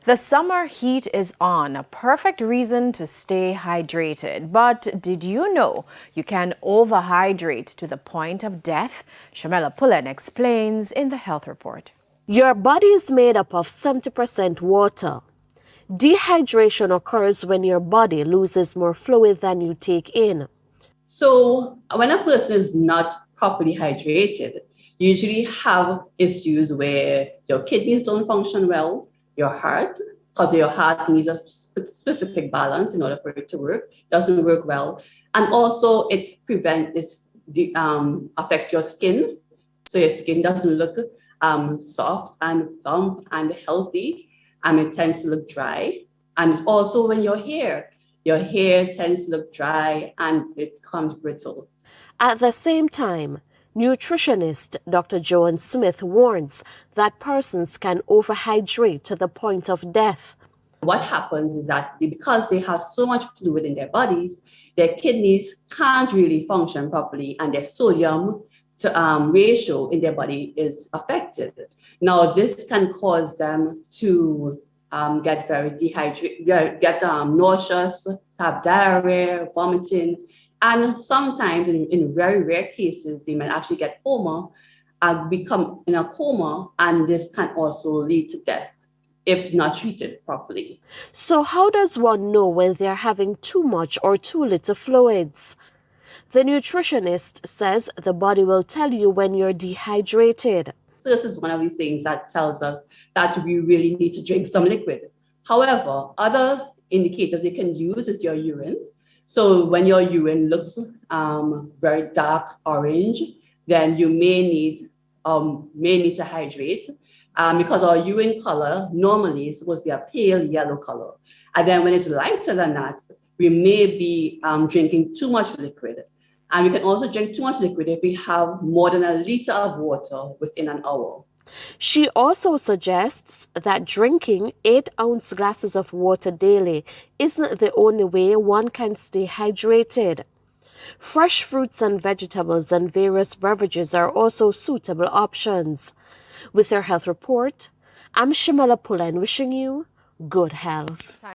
The summer heat is on, a perfect reason to stay hydrated. But did you know you can overhydrate to the point of death? Shamela Pullen explains in the health report. Your body is made up of 70% water. Dehydration occurs when your body loses more fluid than you take in. So when a person is not properly hydrated, you usually have issues where your kidneys don't function well, your heart, because your heart needs a specific balance in order for it to work, doesn't work well. And also it affects your skin. So your skin doesn't look soft and plump and healthy, and it tends to look dry. And also when your hair tends to look dry and it becomes brittle. At the same time, nutritionist Dr. Joan Smith warns that persons can overhydrate to the point of death. What happens is that because they have so much fluid in their bodies, their kidneys can't really function properly, and their sodium to ratio in their body is affected. Now, this can cause them to get very dehydrated, get nauseous, have diarrhea, vomiting, and sometimes, in very rare cases, they might actually get coma and become in a coma, and this can also lead to death if not treated properly. So how does one know when they're having too much or too little fluids? The nutritionist says the body will tell you when you're dehydrated. So this is one of the things that tells us that we really need to drink some liquid. However, other indicators you can use is your urine. So when your urine looks very dark orange, then you may need to hydrate because our urine color normally is supposed to be a pale yellow color. And then when it's lighter than that, we may be drinking too much liquid. And we can also drink too much liquid if we have more than a liter of water within an hour. She also suggests that drinking 8-ounce glasses of water daily isn't the only way one can stay hydrated. Fresh fruits and vegetables and various beverages are also suitable options. With your health report, I'm Shamela Pullen wishing you good health.